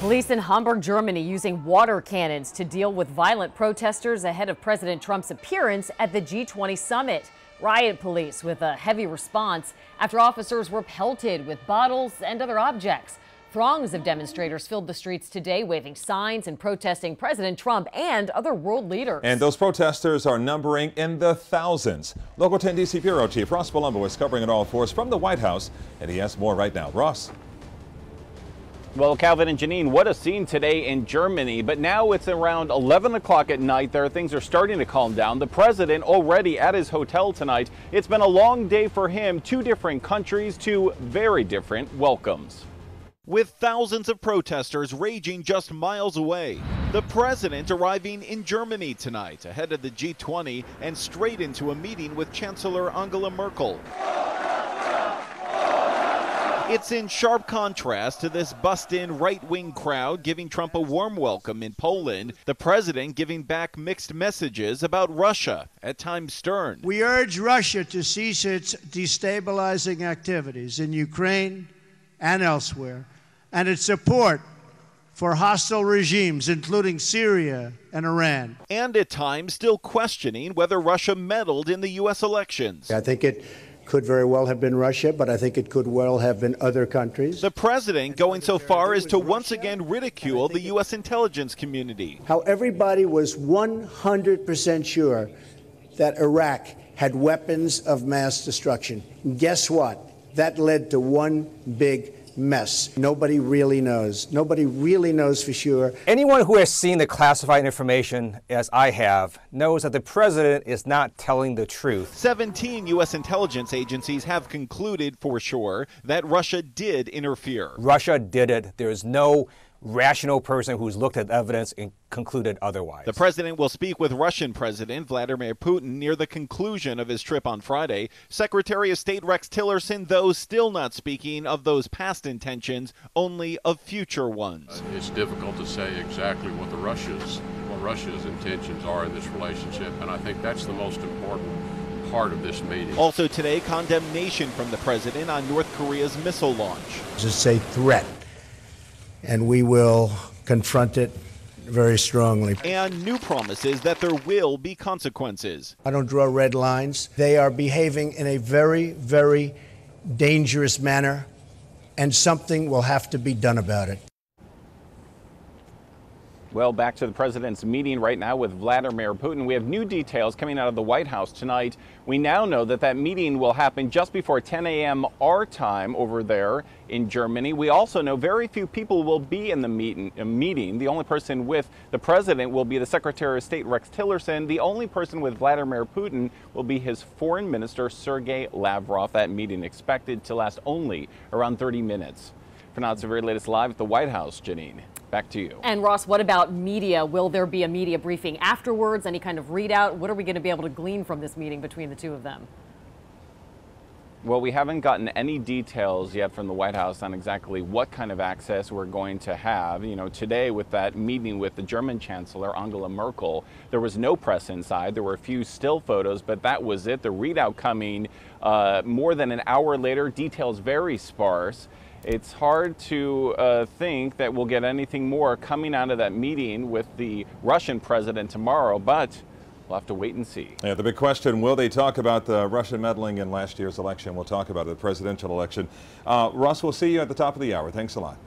Police in Hamburg, Germany using water cannons to deal with violent protesters ahead of President Trump's appearance at the G-20 summit. Riot police with a heavy response after officers were pelted with bottles and other objects. Throngs of demonstrators filled the streets today, waving signs and protesting President Trump and other world leaders. And those protesters are numbering in the thousands. Local 10 DC Bureau Chief Ross Palumbo is covering it all for us from the White House, and he has more right now. Ross. Well, Calvin and Janine, what a scene today in Germany. But now it's around 11 o'clock at night there. Things are starting to calm down. The president already at his hotel tonight. It's been a long day for him. Two different countries, two very different welcomes. With thousands of protesters raging just miles away, the president arriving in Germany tonight ahead of the G20 and straight into a meeting with Chancellor Angela Merkel. It's in sharp contrast to this bussed-in right-wing crowd giving Trump a warm welcome in Poland, the president giving back mixed messages about Russia, at times stern. We urge Russia to cease its destabilizing activities in Ukraine and elsewhere, and its support for hostile regimes, including Syria and Iran. And at times still questioning whether Russia meddled in the U.S. elections. I think it could very well have been Russia, but I think it could well have been other countries. The president going so far as to once again ridicule the U.S. intelligence community. How everybody was 100% sure that Iraq had weapons of mass destruction. Guess what? That led to one big mess. Nobody really knows. Nobody really knows for sure. Anyone who has seen the classified information, as I have, knows that the president is not telling the truth. 17 U.S. intelligence agencies have concluded for sure that Russia did interfere. Russia did it. There is no rational person who's looked at evidence and concluded otherwise. The president will speak with Russian President Vladimir Putin near the conclusion of his trip on Friday. Secretary of State Rex Tillerson, though, still not speaking of those past intentions, only of future ones. It's difficult to say exactly what Russia's intentions are in this relationship, and I think that's the most important part of this meeting. Also today, condemnation from the president on North Korea's missile launch. It's a threat, and we will confront it very strongly. And new promises that there will be consequences. I don't draw red lines. They are behaving in a very, very dangerous manner, and something will have to be done about it. Well, back to the president's meeting right now with Vladimir Putin. We have new details coming out of the White House tonight. We now know that that meeting will happen just before 10 a.m. our time over there in Germany. We also know very few people will be in the meeting. The only person with the president will be the Secretary of State Rex Tillerson. The only person with Vladimir Putin will be his foreign minister, Sergei Lavrov. That meeting expected to last only around 30 minutes. For now, it's the very latest live at the White House. Janine, back to you. And Ross, what about media? Will there be a media briefing afterwards? Any kind of readout? What are we going to be able to glean from this meeting between the two of them? Well, we haven't gotten any details yet from the White House on exactly what kind of access we're going to have. You know, today with that meeting with the German Chancellor, Angela Merkel, there was no press inside. There were a few still photos, but that was it. The readout coming more than an hour later. Details very sparse. It's hard to think that we'll get anything more coming out of that meeting with the Russian president tomorrow, but we'll have to wait and see. Yeah, the big question, will they talk about the Russian meddling in last year's election? We'll talk about the presidential election. Russ, we'll see you at the top of the hour. Thanks a lot.